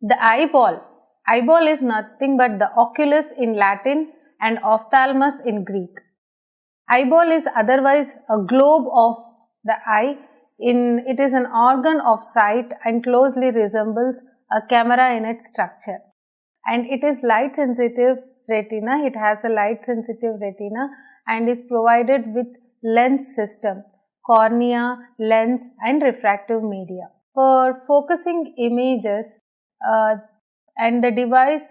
The eyeball. Eyeball is nothing but the oculus in Latin and ophthalmos in Greek. Eyeball is otherwise a globe of the eye. It is an organ of sight and closely resembles a camera in its structure. And it is light sensitive retina. It has a light sensitive retina and is provided with lens system, cornea, lens and refractive media. For focusing images and the device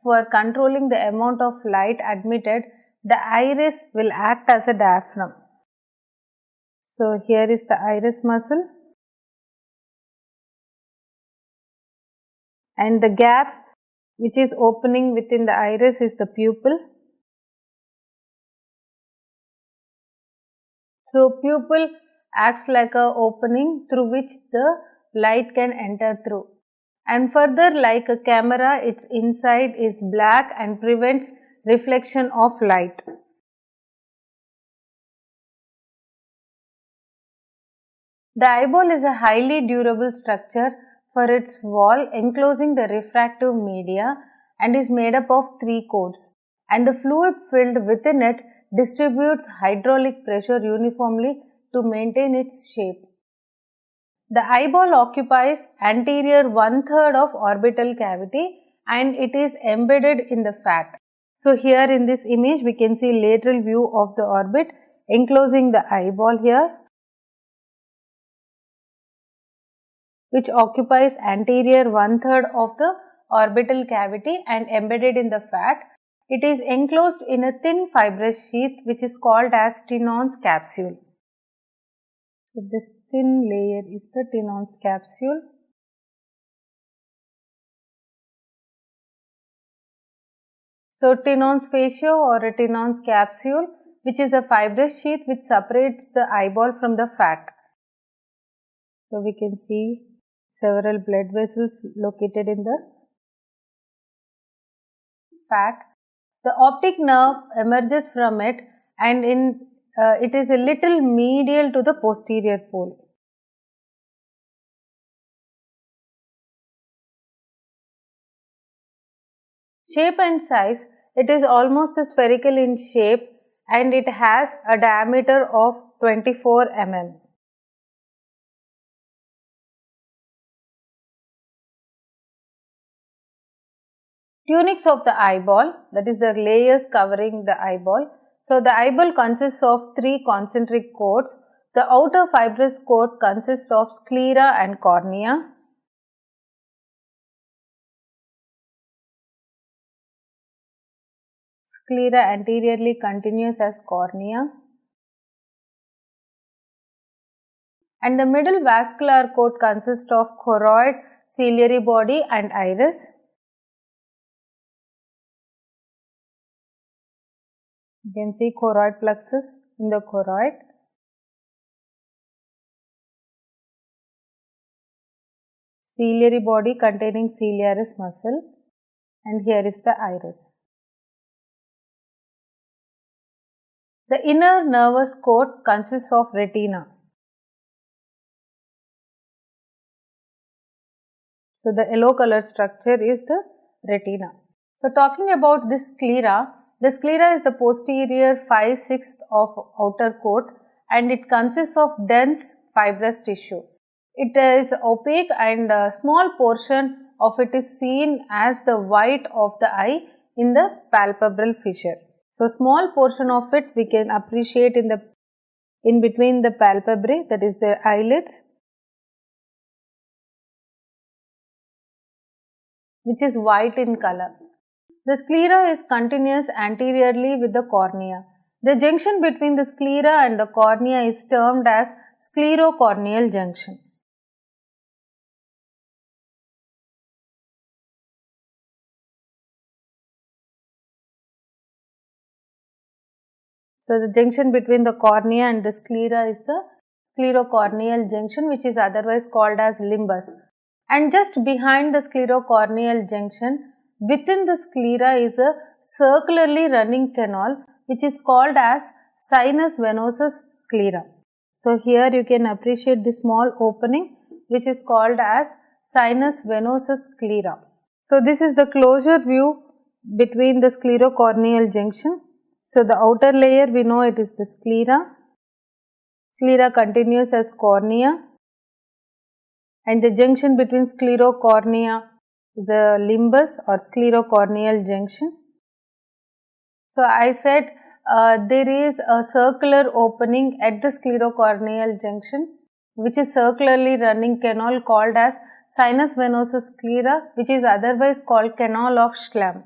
for controlling the amount of light admitted, the iris will act as a diaphragm. So here is the iris muscle and the gap which is opening within the iris is the pupil. So pupil acts like a opening through which the light can enter through. And further, like a camera, its inside is black and prevents reflection of light. The eyeball is a highly durable structure for its wall enclosing the refractive media and is made up of 3 coats, and the fluid filled within it distributes hydraulic pressure uniformly to maintain its shape. The eyeball occupies anterior 1/3 of orbital cavity and it is embedded in the fat. So here in this image we can see lateral view of the orbit enclosing the eyeball here, which occupies anterior 1/3 of the orbital cavity and embedded in the fat. It is enclosed in a thin fibrous sheath which is called as 𝗠𝐶 capsule. So this thin layer is the 𝗠𝐶 capsule. So 𝗠𝐶 fascia or a 𝗠𝐶 capsule, which is a fibrous sheath which separates the eyeball from the fat. So we can see several blood vessels located in the fat. The optic nerve emerges from it and it is a little medial to the posterior pole. Shape and size, it is almost spherical in shape and it has a diameter of 24 mm. Tunics of the eyeball, that is the layers covering the eyeball. So the eyeball consists of 3 concentric coats. The outer fibrous coat consists of sclera and cornea. Sclera anteriorly continuous as cornea. And the middle vascular coat consists of choroid, ciliary body and iris. You can see choroid plexus in the choroid. Ciliary body containing ciliaris muscle, and here is the iris. The inner nervous coat consists of retina. So the yellow color structure is the retina. So talking about this sclera, the sclera is the posterior 5/6 of outer coat and it consists of dense fibrous tissue. It is opaque and a small portion of it is seen as the white of the eye in the palpebral fissure. So small portion of it we can appreciate in between the palpebrae, that is the eyelids, which is white in color. The sclera is continuous anteriorly with the cornea. The junction between the sclera and the cornea is termed as sclerocorneal junction. So the junction between the cornea and the sclera is the sclerocorneal junction, which is otherwise called as limbus. And just behind the sclerocorneal junction, within the sclera is a circularly running canal which is called as sinus venosus sclera. So here you can appreciate the small opening which is called as sinus venosus sclera. So this is the closure view between the sclerocorneal junction. So the outer layer we know it is the sclera. Sclera continues as cornea, and the junction between sclerocornea is the limbus or sclerocorneal junction. So I said there is a circular opening at the sclerocorneal junction which is circularly running canal called as sinus venosus sclera, which is otherwise called canal of Schlemm.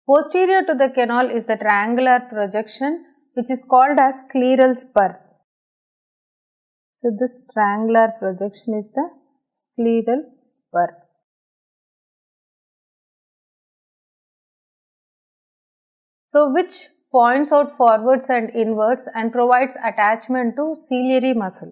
Posterior to the canal is the triangular projection which is called as scleral spur. So this triangular projection is the scleral spur. So which points out forwards and inwards and provides attachment to ciliary muscle.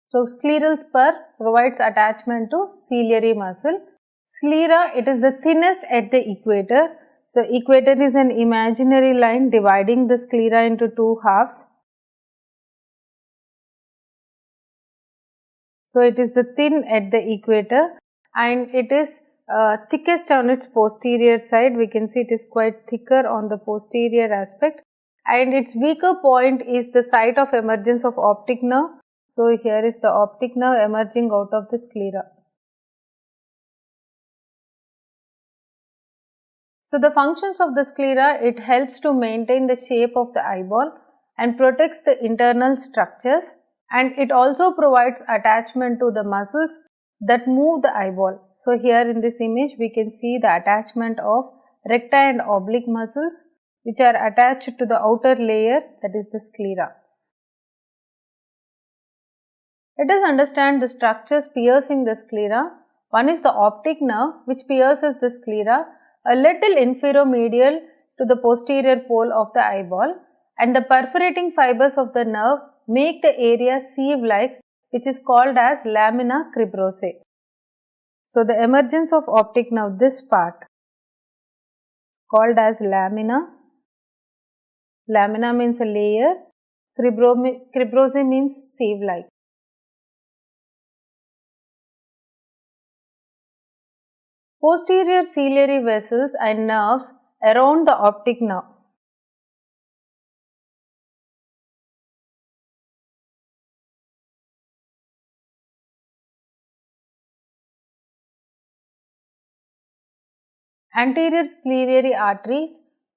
So scleral spur provides attachment to ciliary muscle. Sclera, it is the thinnest at the equator. So equator is an imaginary line dividing the sclera into two halves. So it is the thin at the equator and it is thickest on its posterior side. We can see it is quite thicker on the posterior aspect, and its weaker point is the site of emergence of optic nerve. So here is the optic nerve emerging out of the sclera. So the functions of the sclera, it helps to maintain the shape of the eyeball and protects the internal structures, and it also provides attachment to the muscles that move the eyeball. So here in this image we can see the attachment of recta and oblique muscles which are attached to the outer layer, that is the sclera. Let us understand the structures piercing the sclera. One is the optic nerve which pierces the sclera a little inferior-medial to the posterior pole of the eyeball, and the perforating fibers of the nerve make the area sieve-like, which is called as lamina cribrosa. So the emergence of optic nerve, this part called as lamina. Lamina means a layer, cribrosa means sieve-like. Posterior ciliary vessels and nerves around the optic nerve. Anterior sclerary arteries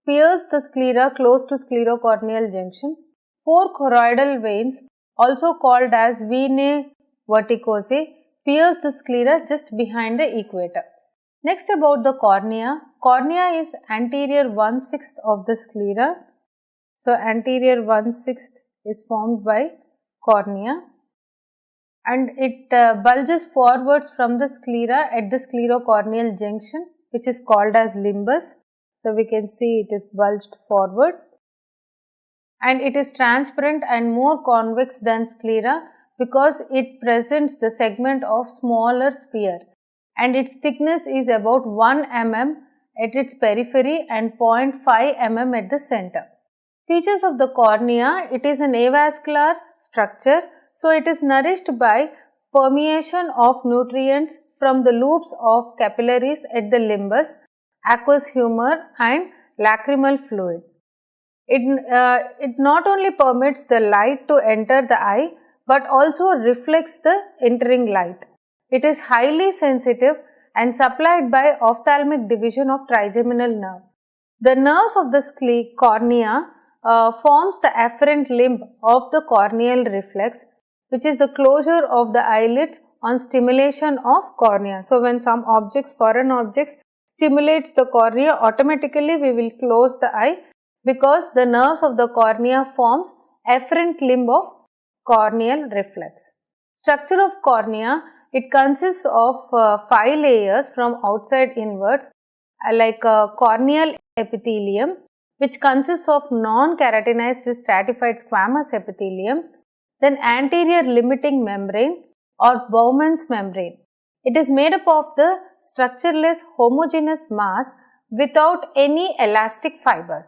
pierce the sclera close to sclerocorneal junction. 4 choroidal veins, also called as venae verticose, pierce the sclera just behind the equator. Next, about the cornea. Cornea is anterior 1/6 of the sclera. So anterior 1/6 is formed by cornea, and it bulges forwards from the sclera at the sclerocorneal junction, which is called as limbus. So we can see it is bulged forward, and it is transparent and more convex than sclera because it presents the segment of smaller sphere, and its thickness is about 1 mm at its periphery and 0.5 mm at the center. Features of the cornea, it is an avascular structure, so it is nourished by permeation of nutrients from the loops of capillaries at the limbus, aqueous humor and lacrimal fluid. It not only permits the light to enter the eye but also reflects the entering light. It is highly sensitive and supplied by ophthalmic division of trigeminal nerve. The nerves of the cornea forms the afferent limb of the corneal reflex, which is the closure of the eyelids on stimulation of cornea. So when some objects, foreign objects, stimulates the cornea, automatically we will close the eye because the nerves of the cornea forms afferent limb of corneal reflex. Structure of cornea, it consists of 5 layers from outside inwards, like corneal epithelium, which consists of non-keratinized stratified squamous epithelium, then anterior limiting membrane or Bowman's membrane. It is made up of the structureless homogeneous mass without any elastic fibers.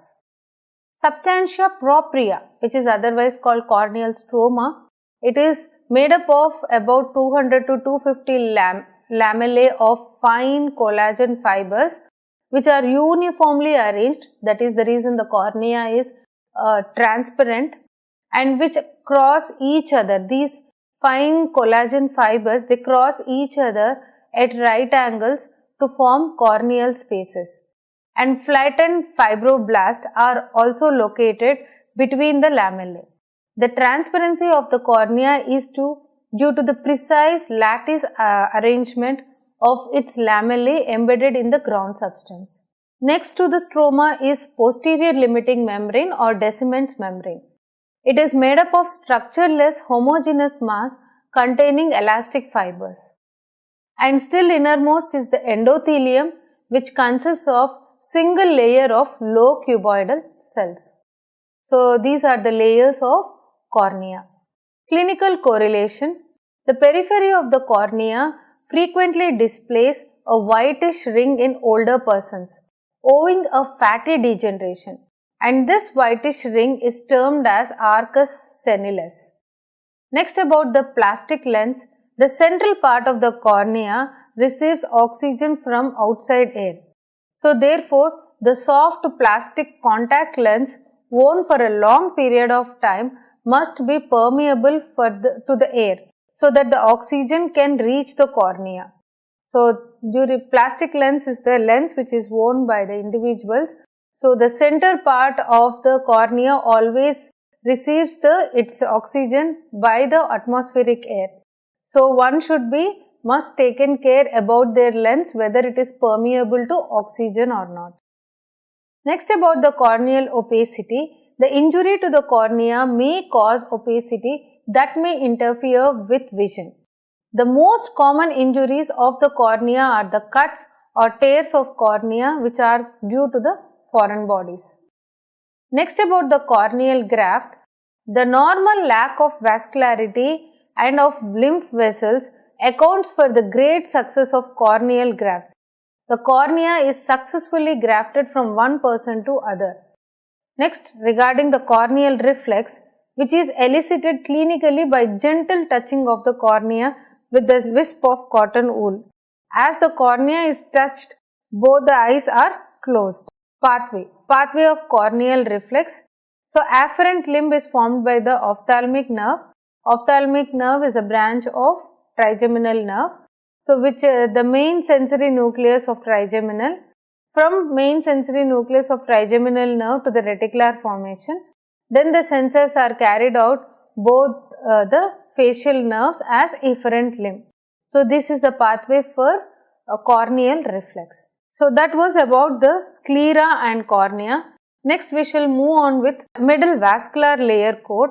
Substantia propria, which is otherwise called corneal stroma, it is made up of about 200 to 250 lamellae of fine collagen fibers which are uniformly arranged. That is the reason the cornea is transparent, and which cross each other. These fine collagen fibers, they cross each other at right angles to form corneal spaces. And flattened fibroblasts are also located between the lamellae. The transparency of the cornea is due to the precise lattice arrangement of its lamellae embedded in the ground substance. Next to the stroma is posterior limiting membrane or Descemet's membrane. It is made up of structureless homogeneous mass containing elastic fibers. And still innermost is the endothelium, which consists of single layer of low cuboidal cells. So these are the layers of cornea. Clinical correlation. The periphery of the cornea frequently displays a whitish ring in older persons, owing a fatty degeneration, and this whitish ring is termed as arcus senilis. Next, about the plastic lens. The central part of the cornea receives oxygen from outside air. So therefore, the soft plastic contact lens worn for a long period of time must be permeable to the air so that the oxygen can reach the cornea. So plastic lens is the lens which is worn by the individuals. So the center part of the cornea always receives its oxygen by the atmospheric air. So one must taken care about their lens whether it is permeable to oxygen or not. Next, about the corneal opacity. The injury to the cornea may cause opacity that may interfere with vision. The most common injuries of the cornea are the cuts or tears of cornea which are due to the foreign bodies. Next, about the corneal graft. The normal lack of vascularity and of lymph vessels accounts for the great success of corneal grafts. The cornea is successfully grafted from one person to other. Next, regarding the corneal reflex, which is elicited clinically by gentle touching of the cornea with the wisp of cotton wool. As the cornea is touched, both the eyes are closed. Pathway of corneal reflex. So, afferent limb is formed by the ophthalmic nerve. Ophthalmic nerve is a branch of trigeminal nerve. So, which the main sensory nucleus of trigeminal. From main sensory nucleus of trigeminal nerve to the reticular formation. Then the sensors are carried out both the facial nerves as efferent limb. So, this is the pathway for a corneal reflex. So, that was about the sclera and cornea. Next, we shall move on with middle vascular layer coat.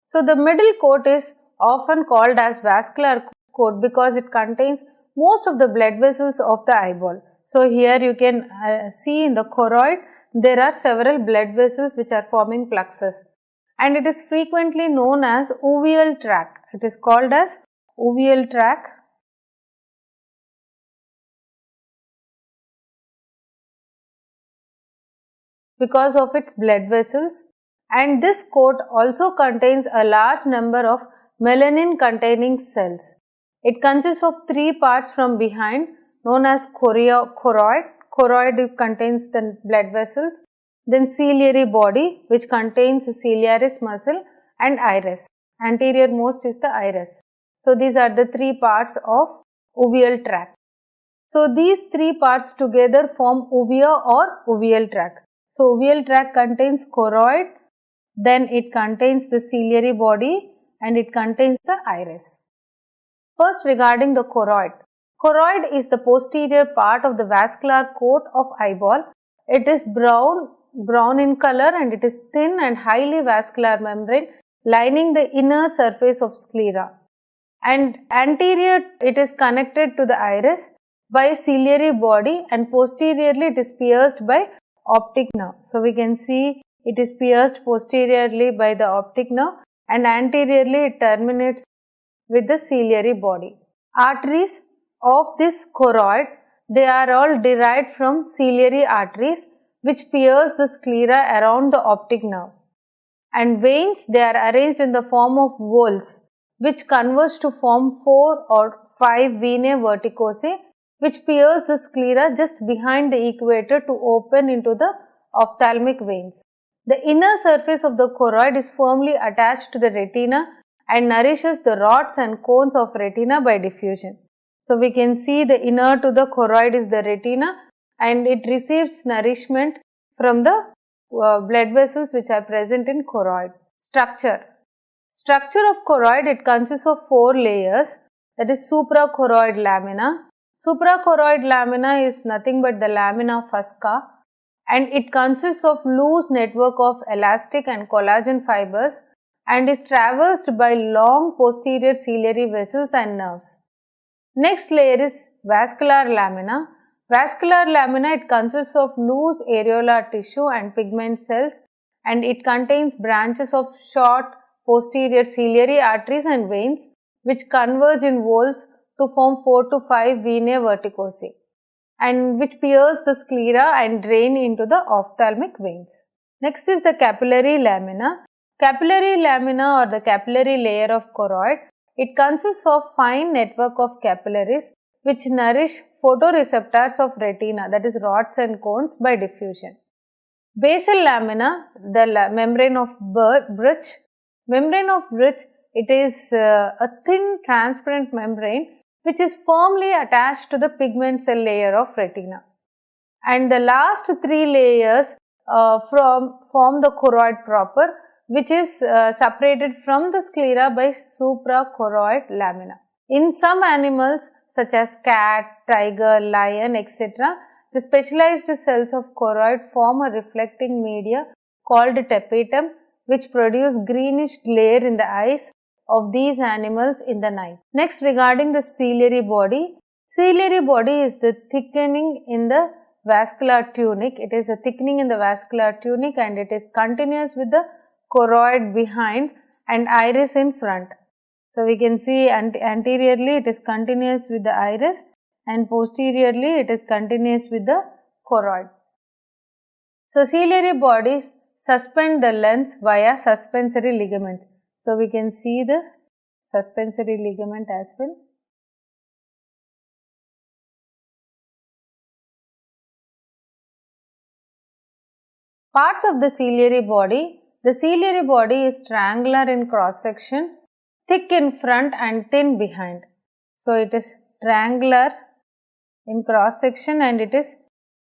So, the middle coat is often called as vascular coat because it contains most of the blood vessels of the eyeball. So, here you can see in the choroid there are several blood vessels which are forming plexus, and it is frequently known as uveal tract. It is called as uveal tract. Because of its blood vessels, and this coat also contains a large number of melanin containing cells. It consists of three parts from behind known as choroid. Choroid contains the blood vessels, then ciliary body which contains the ciliaris muscle, and iris. Anterior most is the iris. So, these are the three parts of uveal tract. So, these three parts together form uvea or uveal tract. So, uveal tract contains choroid, then it contains the ciliary body, and it contains the iris. First, regarding the choroid. Choroid is the posterior part of the vascular coat of eyeball. It is brown in color, and it is thin and highly vascular membrane lining the inner surface of sclera. And anterior it is connected to the iris by a ciliary body, and posteriorly it is pierced by optic nerve. So, we can see it is pierced posteriorly by the optic nerve, and anteriorly it terminates with the ciliary body. Arteries. of this choroid, they are all derived from ciliary arteries which pierce the sclera around the optic nerve. And veins, they are arranged in the form of whorls which converge to form 4 or 5 venae verticose which pierce the sclera just behind the equator to open into the ophthalmic veins. The inner surface of the choroid is firmly attached to the retina and nourishes the rods and cones of retina by diffusion. So, we can see the inner to the choroid is the retina and it receives nourishment from the blood vessels which are present in choroid. Structure of choroid, it consists of 4 layers, that is suprachoroid lamina. Suprachoroid lamina is nothing but the lamina fusca and it consists of loose network of elastic and collagen fibers and is traversed by long posterior ciliary vessels and nerves. Next layer is vascular lamina. Vascular lamina, it consists of loose areolar tissue and pigment cells and it contains branches of short posterior ciliary arteries and veins which converge in whorls to form 4 to 5 venae verticose and which pierce the sclera and drain into the ophthalmic veins. Next is the capillary lamina. Capillary lamina or the capillary layer of choroid, it consists of fine network of capillaries which nourish photoreceptors of retina, that is rods and cones, by diffusion. Basal lamina, the membrane of Bruch. Membrane of Bruch, it is a thin transparent membrane which is firmly attached to the pigment cell layer of retina. And the last 3 layers form the choroid proper, which is separated from the sclera by suprachoroid lamina. In some animals such as cat, tiger, lion, etc., the specialized cells of choroid form a reflecting media called tapetum which produce greenish glare in the eyes of these animals in the night. Next, regarding the ciliary body. Ciliary body is the thickening in the vascular tunic. It is a thickening in the vascular tunic and it is continuous with the choroid behind and iris in front. So, we can see anteriorly it is continuous with the iris and posteriorly it is continuous with the choroid. So, ciliary bodies suspend the lens via suspensory ligament. So, we can see the suspensory ligament as well. Parts of the ciliary body. The ciliary body is triangular in cross section, thick in front and thin behind. So, it is triangular in cross section and it is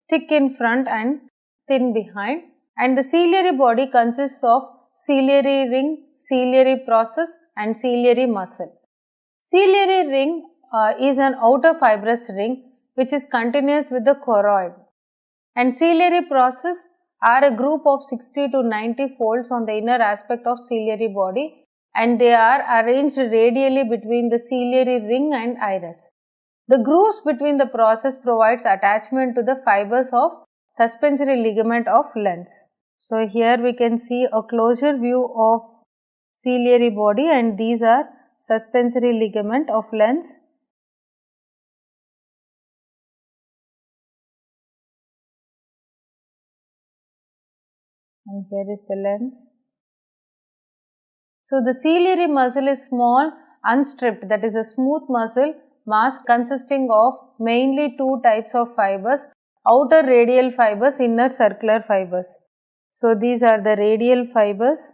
thick in front and thin behind. And the ciliary body consists of ciliary ring, ciliary process and ciliary muscle. Ciliary ring is an outer fibrous ring which is continuous with the choroid, and ciliary process are a group of 60 to 90 folds on the inner aspect of ciliary body and they are arranged radially between the ciliary ring and iris. The grooves between the process provides attachment to the fibers of suspensory ligament of lens. So, here we can see a closer view of ciliary body and these are suspensory ligament of lens. And here is the lens. So, the ciliary muscle is small, unstripped, that is a smooth muscle mass consisting of mainly 2 types of fibers, outer radial fibers, inner circular fibers. So, these are the radial fibers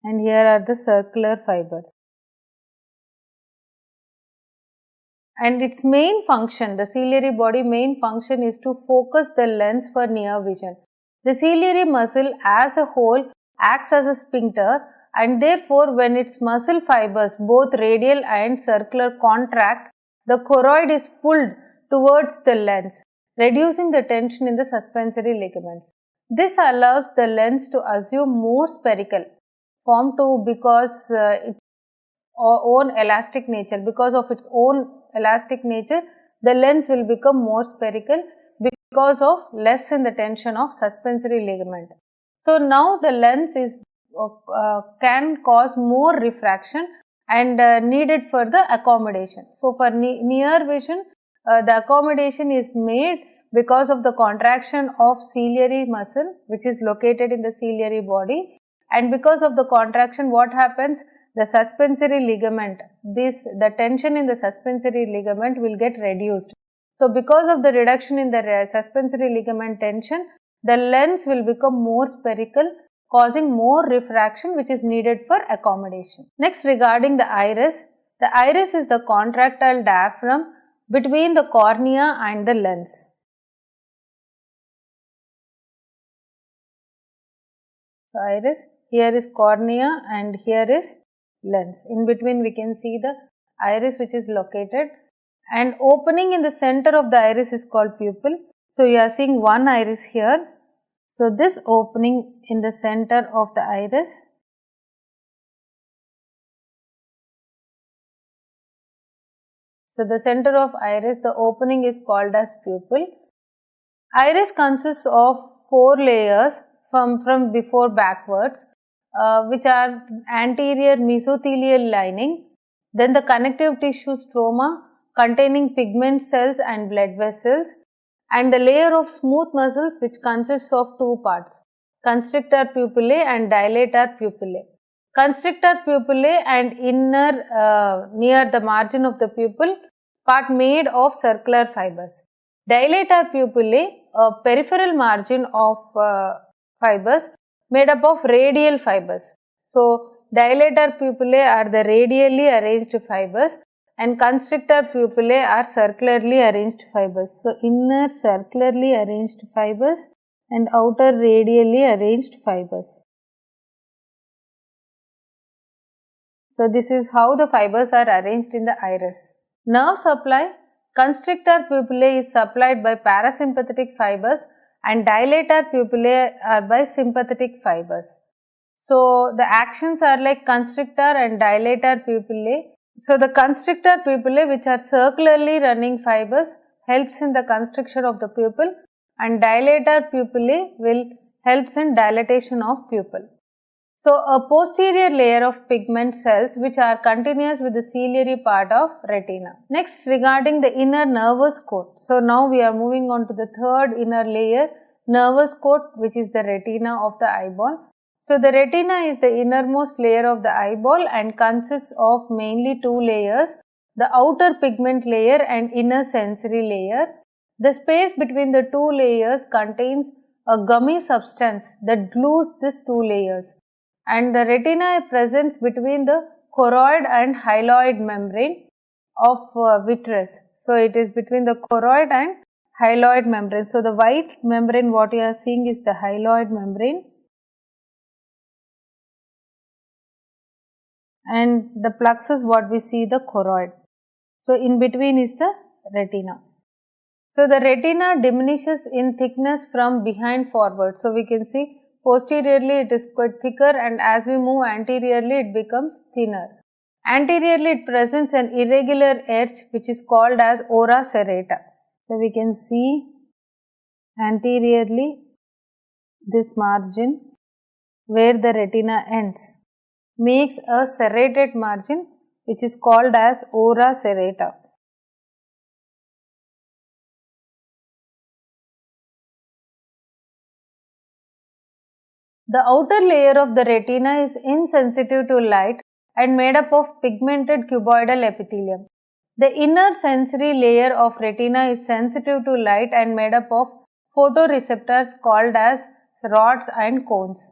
and here are the circular fibers. And its main function, the ciliary body main function is to focus the lens for near vision. The ciliary muscle as a whole acts as a sphincter and therefore, when its muscle fibers both radial and circular contract, the choroid is pulled towards the lens, reducing the tension in the suspensory ligaments. This allows the lens to assume more spherical form because its own elastic nature. Because of its own elastic nature, the lens will become more spherical because of less in the tension of suspensory ligament. So, now the lens is can cause more refraction and needed for the accommodation. So, for near vision, the accommodation is made because of the contraction of ciliary muscle, which is located in the ciliary body, and because of the contraction, what happens? The suspensory ligament, the tension in the suspensory ligament will get reduced. So, because of the reduction in the suspensory ligament tension, the lens will become more spherical, causing more refraction, which is needed for accommodation. Next, regarding the iris is the contractile diaphragm between the cornea and the lens. So, iris, here is cornea and here is lens. In between we can see the iris which is located, and opening in the center of the iris is called pupil. So, you are seeing one iris here. So, this opening in the center of the iris, so the center of iris, the opening is called as pupil. Iris consists of 4 layers from before backwards, which are anterior mesothelial lining, then the connective tissue stroma containing pigment cells and blood vessels, and the layer of smooth muscles which consists of 2 parts, constrictor pupillae and dilator pupillae. Constrictor pupillae and inner near the margin of the pupil part made of circular fibers. Dilator pupillae, a peripheral margin of fibers made up of radial fibers. So, dilator pupillae are the radially arranged fibers and constrictor pupillae are circularly arranged fibers. So, inner circularly arranged fibers and outer radially arranged fibers. So, this is how the fibers are arranged in the iris. Nerve supply, constrictor pupillae is supplied by parasympathetic fibers and dilator pupillae are by sympathetic fibers. So, the actions are like constrictor and dilator pupillae. So, the constrictor pupillae, which are circularly running fibers, helps in the constriction of the pupil, and dilator pupillae will helps in dilatation of pupil. So, a posterior layer of pigment cells which are continuous with the ciliary part of retina. Next, regarding the inner nervous coat. So, now we are moving on to the third inner layer, nervous coat, which is the retina of the eyeball. So, the retina is the innermost layer of the eyeball and consists of mainly 2 layers, the outer pigment layer and inner sensory layer. The space between the 2 layers contains a gummy substance that glues these 2 layers, and the retina presents between the choroid and hyaloid membrane of vitreous. So, it is between the choroid and hyaloid membrane. So, the white membrane what you are seeing is the hyaloid membrane, and the plexus what we see the choroid. So, in between is the retina. So, the retina diminishes in thickness from behind forward. So, we can see posteriorly it is quite thicker, and as we move anteriorly it becomes thinner. Anteriorly it presents an irregular edge which is called as ora serrata. So, we can see anteriorly this margin where the retina ends makes a serrated margin which is called as ora serrata. The outer layer of the retina is insensitive to light and made up of pigmented cuboidal epithelium. The inner sensory layer of retina is sensitive to light and made up of photoreceptors called as rods and cones,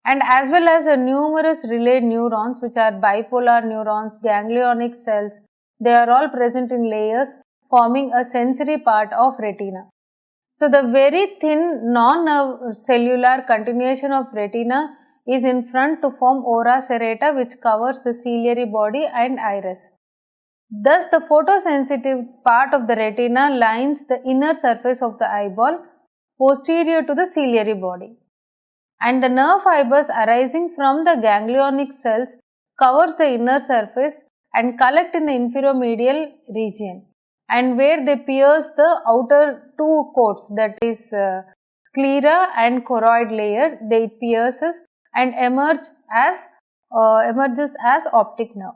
and as well as numerous relay neurons which are bipolar neurons, ganglionic cells. They are all present in layers forming a sensory part of retina. So, the very thin non-nerve cellular continuation of retina is in front to form ora serrata, which covers the ciliary body and iris. Thus, the photosensitive part of the retina lines the inner surface of the eyeball posterior to the ciliary body, and the nerve fibers arising from the ganglionic cells covers the inner surface and collect in the inferior-medial region, and where they pierce the outer 2 coats, that is sclera and choroid layer, they pierces and emerges as optic nerve.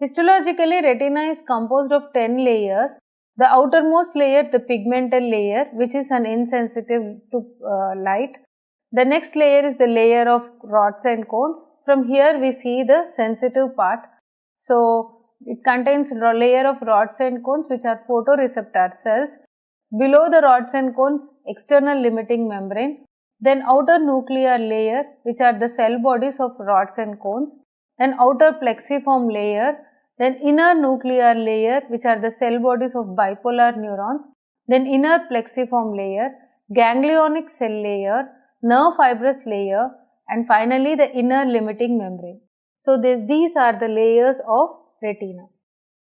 Histologically, retina is composed of 10 layers. The outermost layer, the pigmented layer, which is an insensitive to light. The next layer is the layer of rods and cones. From here we see the sensitive part. So, it contains a layer of rods and cones which are photoreceptor cells. Below the rods and cones, external limiting membrane. Then outer nuclear layer, which are the cell bodies of rods and cones. Then outer plexiform layer. Then inner nuclear layer, which are the cell bodies of bipolar neurons. Then inner plexiform layer, ganglionic cell layer, nerve fibrous layer, and finally the inner limiting membrane. So, these are the layers of retina.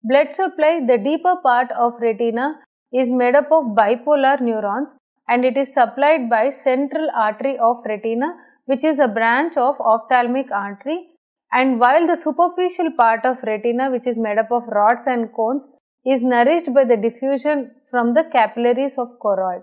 Blood supply, the deeper part of retina is made up of bipolar neurons and it is supplied by central artery of retina, which is a branch of ophthalmic artery. And while the superficial part of retina, which is made up of rods and cones, is nourished by the diffusion from the capillaries of choroid.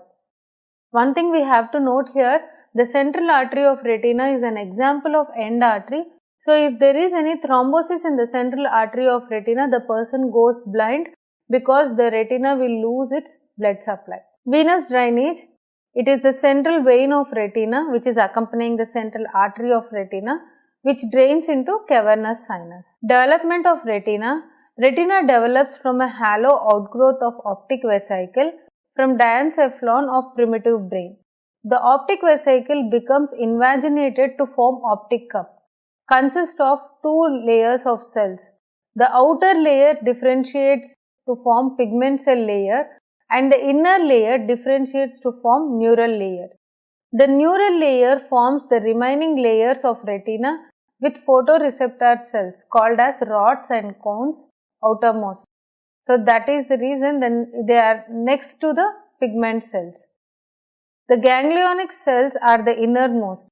One thing we have to note here, the central artery of retina is an example of end artery. So, if there is any thrombosis in the central artery of retina, the person goes blind because the retina will lose its blood supply. Venous drainage, it is the central vein of retina which is accompanying the central artery of retina, which drains into cavernous sinus. Development of retina. Retina develops from a halo outgrowth of optic vesicle from diencephalon of primitive brain. The optic vesicle becomes invaginated to form optic cup. Consists of two layers of cells. The outer layer differentiates to form pigment cell layer and the inner layer differentiates to form neural layer. The neural layer forms the remaining layers of retina with photoreceptor cells called as rods and cones outermost. So, that is the reason then they are next to the pigment cells. The ganglionic cells are the innermost.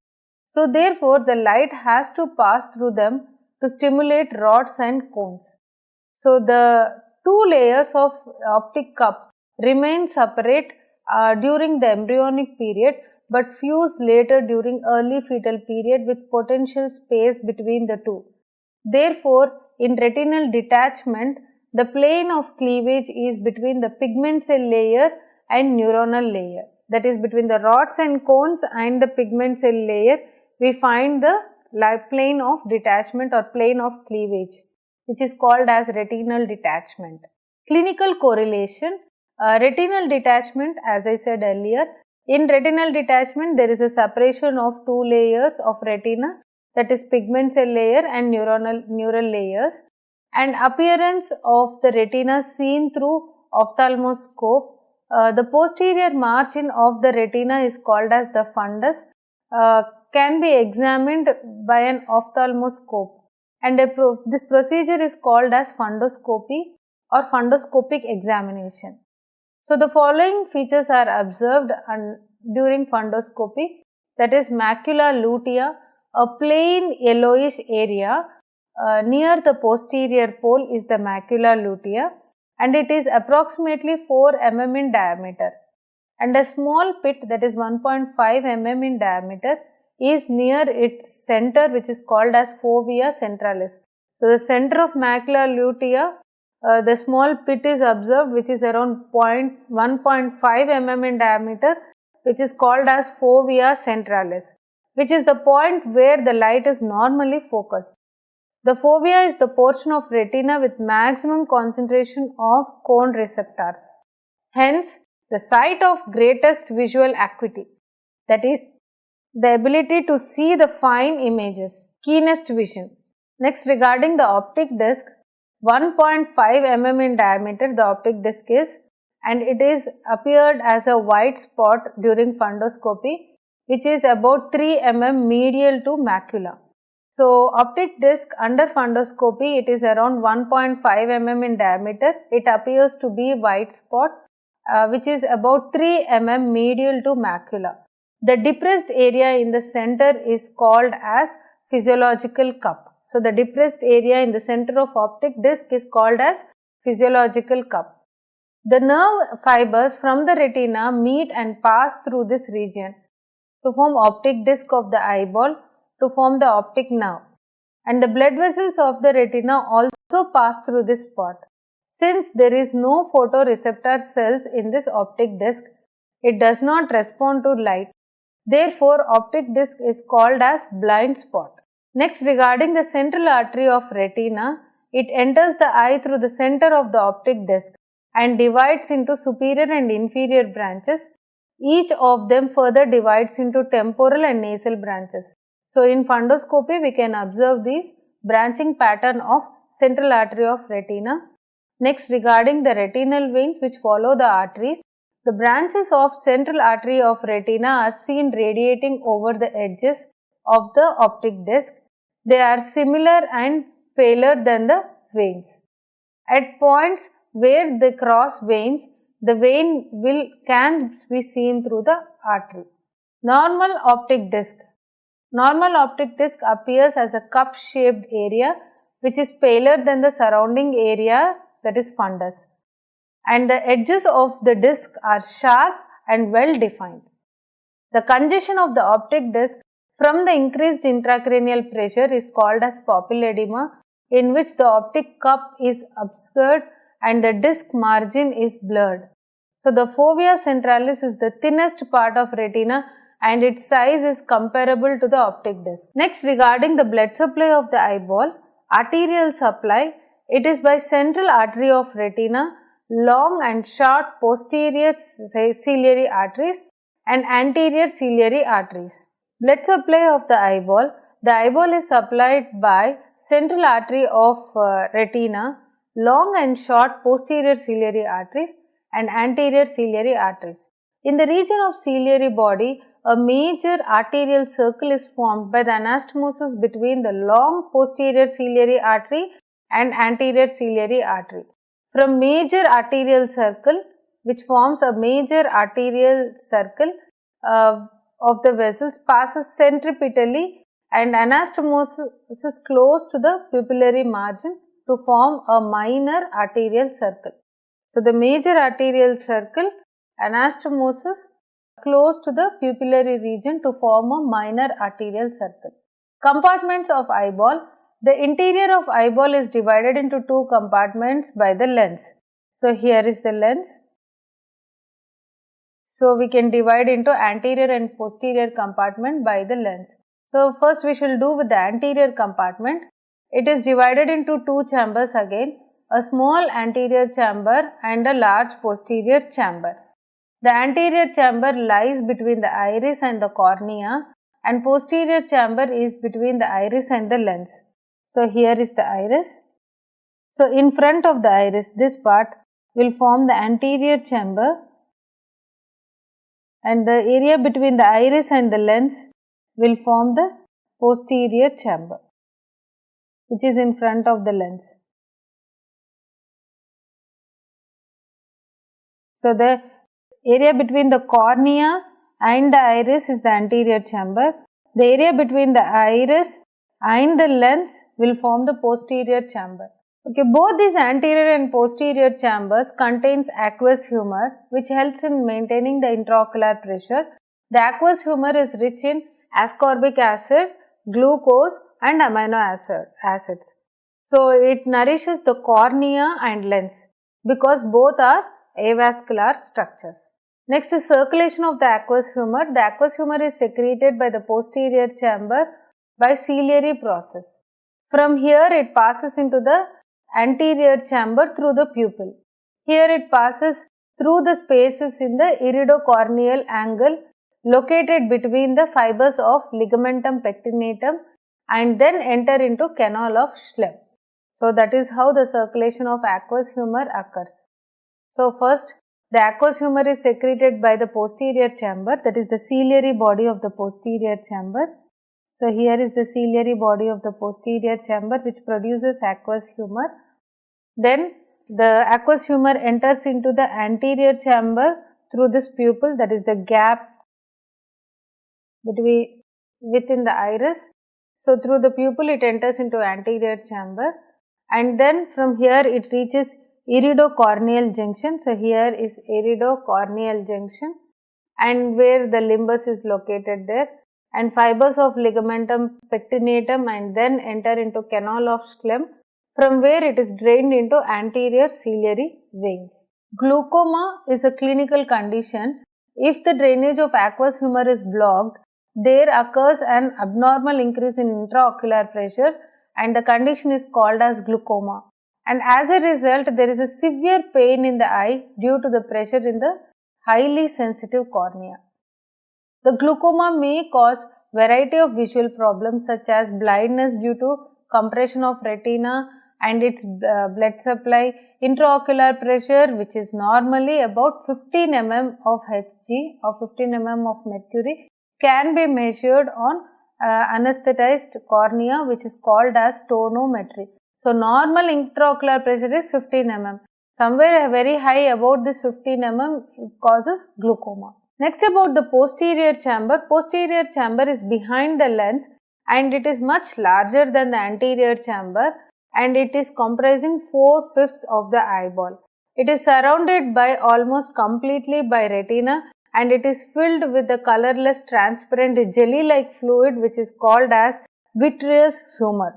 So, therefore, the light has to pass through them to stimulate rods and cones. So, the two layers of optic cup remain separate during the embryonic period, but fuse later during early fetal period with potential space between the two. Therefore, in retinal detachment, the plane of cleavage is between the pigment cell layer and neuronal layer. That is, between the rods and cones and the pigment cell layer, we find the plane of detachment or plane of cleavage, which is called as retinal detachment. Clinical correlation, retinal detachment, as I said earlier, in retinal detachment there is a separation of two layers of retina, that is pigment cell layer and neural layers, and appearance of the retina seen through ophthalmoscope. The posterior margin of the retina is called as the fundus, can be examined by an ophthalmoscope, and this procedure is called as fundoscopy or fundoscopic examination. So, the following features are observed during fundoscopy, that is macula lutea, a plain yellowish area near the posterior pole is the macula lutea and it is approximately 4 mm in diameter, and a small pit that is 1.5 mm in diameter is near its center, which is called as fovea centralis. So, the center of macula lutea, the small pit is observed which is around 1.5 mm in diameter, which is called as fovea centralis, which is the point where the light is normally focused. The fovea is the portion of retina with maximum concentration of cone receptors. Hence, the site of greatest visual acuity, that is, the ability to see the fine images, keenest vision. Next, regarding the optic disc, 1.5 mm in diameter the optic disc is, and it is appeared as a white spot during fundoscopy, which is about 3 mm medial to macula. So, optic disc under fundoscopy, it is around 1.5 mm in diameter. It appears to be white spot which is about 3 mm medial to macula. The depressed area in the center is called as physiological cup. So, the depressed area in the center of optic disc is called as physiological cup. The nerve fibers from the retina meet and pass through this region to form optic disc of the eyeball to form the optic nerve. and the blood vessels of the retina also pass through this spot. Since there is no photoreceptor cells in this optic disc, it does not respond to light. Therefore, optic disc is called as blind spot. Next, regarding the central artery of retina, it enters the eye through the center of the optic disc and divides into superior and inferior branches. Each of them further divides into temporal and nasal branches. So, in fundoscopy, we can observe this branching pattern of central artery of retina. Next, regarding the retinal veins which follow the arteries, the branches of central artery of retina are seen radiating over the edges of the optic disc. They are similar and paler than the veins. At points where they cross veins, the vein can be seen through the artery. Normal optic disc. Normal optic disc appears as a cup-shaped area which is paler than the surrounding area, that is fundus, and the edges of the disc are sharp and well defined. The congestion of the optic disc from the increased intracranial pressure is called as papilledema, in which the optic cup is obscured and the disc margin is blurred. So, the fovea centralis is the thinnest part of retina and its size is comparable to the optic disc. Next, regarding the blood supply of the eyeball, arterial supply, it is by central artery of retina, long and short posterior ciliary arteries and anterior ciliary arteries. Blood supply of the eyeball is supplied by central artery of retina, long and short posterior ciliary arteries and anterior ciliary arteries. In the region of ciliary body, a major arterial circle is formed by the anastomosis between the long posterior ciliary artery and anterior ciliary artery. From major arterial circle, which forms a major arterial circle of the vessels, passes centripetally and anastomosis is close to the pupillary margin to form a minor arterial circle. So, the major arterial circle, anastomosis close to the pupillary region to form a minor arterial circle. Compartments of eyeball. The interior of eyeball is divided into two compartments by the lens. So, here is the lens. So, we can divide into anterior and posterior compartment by the lens. So, first we shall do with the anterior compartment. It is divided into two chambers again, a small anterior chamber and a large posterior chamber. The anterior chamber lies between the iris and the cornea, and posterior chamber is between the iris and the lens. So, here is the iris. So, in front of the iris, this part will form the anterior chamber, and the area between the iris and the lens will form the posterior chamber, which is in front of the lens. So, the area between the cornea and the iris is the anterior chamber. The area between the iris and the lens will form the posterior chamber. Okay, both these anterior and posterior chambers contains aqueous humor, which helps in maintaining the intraocular pressure. The aqueous humor is rich in ascorbic acid, glucose and amino acids. So, it nourishes the cornea and lens because both are avascular structures. Next is circulation of the aqueous humor. The aqueous humor is secreted by the posterior chamber by ciliary process. From here it passes into the anterior chamber through the pupil. Here it passes through the spaces in the iridocorneal angle located between the fibers of ligamentum pectinatum and then enter into canal of Schlemm. So, that is how the circulation of aqueous humor occurs. So, first the aqueous humor is secreted by the posterior chamber, that is the ciliary body of the posterior chamber. So, here is the ciliary body of the posterior chamber which produces aqueous humor. Then the aqueous humor enters into the anterior chamber through this pupil, that is the gap within the iris. So, through the pupil it enters into anterior chamber, and then from here it reaches iridocorneal junction. So, here is iridocorneal junction and where the limbus is located there. and fibers of ligamentum pectinatum and then enter into canal of Schlem, from where it is drained into anterior ciliary veins. Glaucoma is a clinical condition. If the drainage of aqueous humor is blocked, there occurs an abnormal increase in intraocular pressure and the condition is called as glaucoma. And as a result, there is a severe pain in the eye due to the pressure in the highly sensitive cornea. The glaucoma may cause variety of visual problems such as blindness due to compression of retina and its blood supply, intraocular pressure which is normally about 15 mm of Hg or 15 mm of mercury can be measured on anesthetized cornea, which is called as tonometry. So, normal intraocular pressure is 15 mm. Somewhere very high about this 15 mm causes glaucoma. Next, about the posterior chamber. Posterior chamber is behind the lens and it is much larger than the anterior chamber and it is comprising 4/5 of the eyeball. It is surrounded by almost completely by retina and it is filled with the colorless transparent jelly-like fluid which is called as vitreous humor.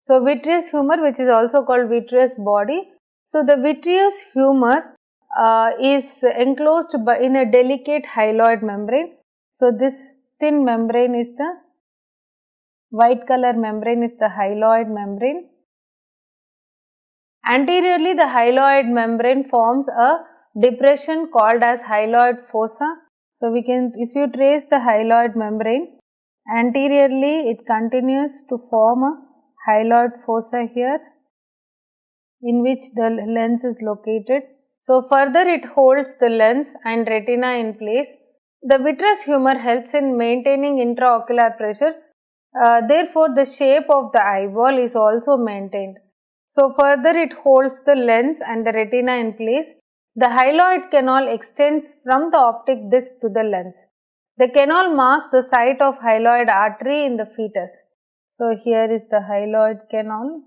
So, vitreous humor, which is also called vitreous body. So, the vitreous humor is enclosed in a delicate hyaloid membrane. So, this thin membrane is the white color membrane is the hyaloid membrane. Anteriorly, the hyaloid membrane forms a depression called as hyaloid fossa. So, we can, if you trace the hyaloid membrane, anteriorly it continues to form a hyaloid fossa here in which the lens is located. So, further it holds the lens and retina in place. The vitreous humor helps in maintaining intraocular pressure. Therefore, the shape of the eyeball is also maintained. So, further it holds the lens and the retina in place. The hyaloid canal extends from the optic disc to the lens. The canal marks the site of hyaloid artery in the fetus. So, here is the hyaloid canal,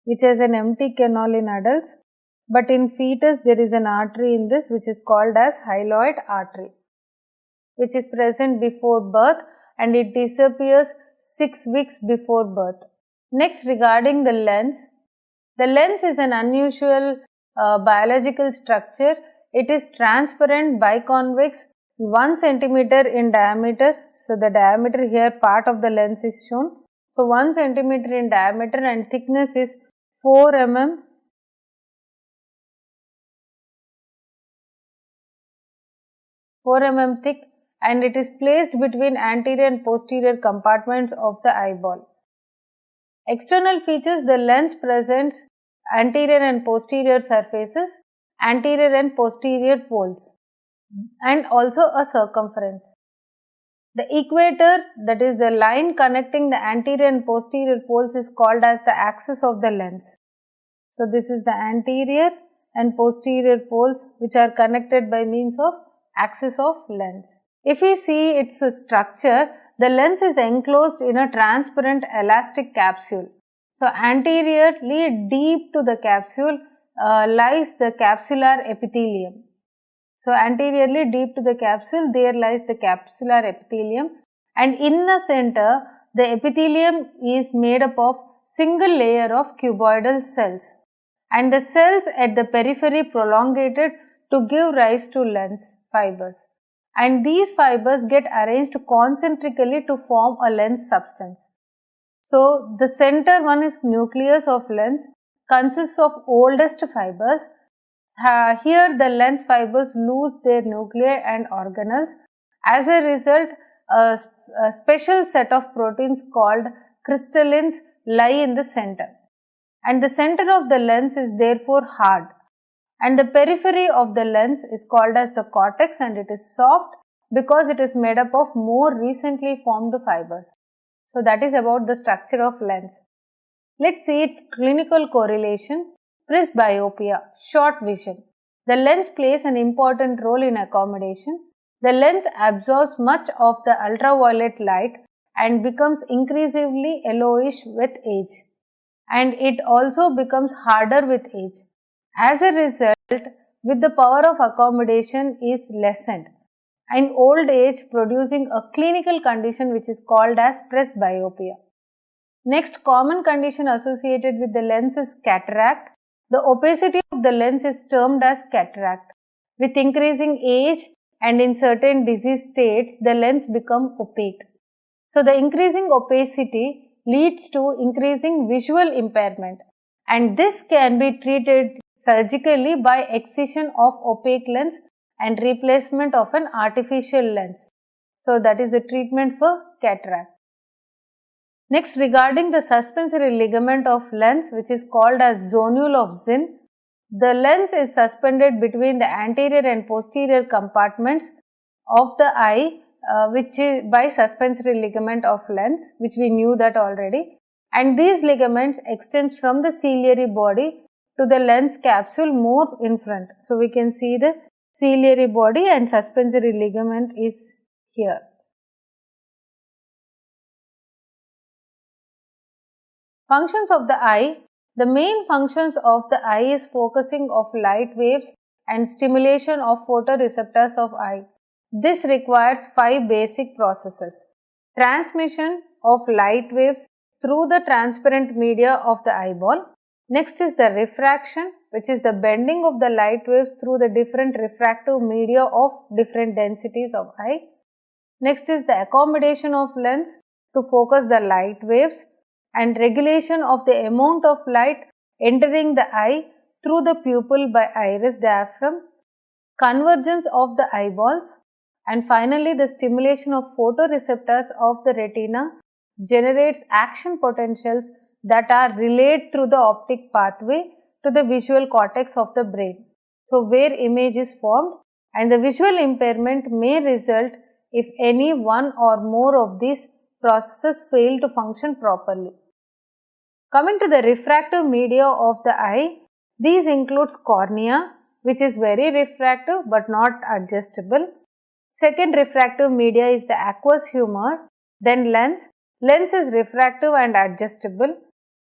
which is an empty canal in adults, but in fetus there is an artery in this which is called as hyaloid artery, which is present before birth and it disappears 6 weeks before birth. Next, regarding the lens is an unusual biological structure. It is transparent biconvex 1 centimeter in diameter. So, the diameter here, part of the lens is shown. So, 1 centimeter in diameter and thickness is 4 mm. Thick and it is placed between anterior and posterior compartments of the eyeball. External features: the lens presents anterior and posterior surfaces, anterior and posterior poles, and also a circumference. The equator, that is the line connecting the anterior and posterior poles, is called as the axis of the lens. So, this is the anterior and posterior poles which are connected by means of axis of lens. If we see its structure, the lens is enclosed in a transparent elastic capsule. So, anteriorly deep to the capsule lies the capsular epithelium. So, anteriorly deep to the capsule, there lies the capsular epithelium, and in the center the epithelium is made up of single layer of cuboidal cells, and the cells at the periphery prolongated to give rise to lens fibers, and these fibers get arranged concentrically to form a lens substance. So, the center one is nucleus of lens, consists of oldest fibers. Here the lens fibers lose their nuclei and organelles. As a result, a special set of proteins called crystallins lie in the center, and the center of the lens is therefore hard, and the periphery of the lens is called as the cortex, and it is soft because it is made up of more recently formed fibers. So, that is about the structure of lens. Let us see its clinical correlation. Presbyopia, short vision. The lens plays an important role in accommodation. The lens absorbs much of the ultraviolet light and becomes increasingly yellowish with age. and it also becomes harder with age. As a result, with the power of accommodation is lessened in old age, producing a clinical condition which is called as presbyopia. Next common condition associated with the lens is cataract. The opacity of the lens is termed as cataract. With increasing age and in certain disease states, the lens becomes opaque. So, the increasing opacity leads to increasing visual impairment, and this can be treated surgically by excision of opaque lens and replacement of an artificial lens. So, that is the treatment for cataract. Next, regarding the suspensory ligament of lens, which is called as zonule of Zinn, the lens is suspended between the anterior and posterior compartments of the eye, which is by suspensory ligament of lens, which we knew that already, and these ligaments extends from the ciliary body to the lens capsule more in front. So, we can see the ciliary body and suspensory ligament is here. Functions of the eye. The main functions of the eye is focusing of light waves and stimulation of photoreceptors of eye. This requires 5 basic processes. Transmission of light waves through the transparent media of the eyeball. Next is the refraction, which is the bending of the light waves through the different refractive media of different densities of eye. Next is the accommodation of lens to focus the light waves and regulation of the amount of light entering the eye through the pupil by iris diaphragm, convergence of the eyeballs, and finally the stimulation of photoreceptors of the retina generates action potentials that are relayed through the optic pathway to the visual cortex of the brain. So, where image is formed, and the visual impairment may result if any one or more of these processes fail to function properly. Coming to the refractive media of the eye, these includes cornea, which is very refractive but not adjustable. Second refractive media is the aqueous humor, then lens. Lens is refractive and adjustable.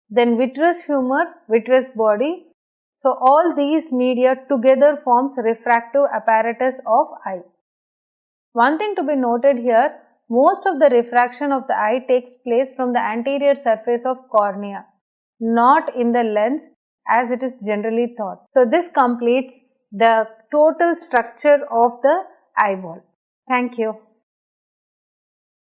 Then vitreous humor, vitreous body. So, all these media together forms refractive apparatus of eye. One thing to be noted here, most of the refraction of the eye takes place from the anterior surface of cornea, not in the lens as it is generally thought. So, this completes the total structure of the eyeball. Thank you.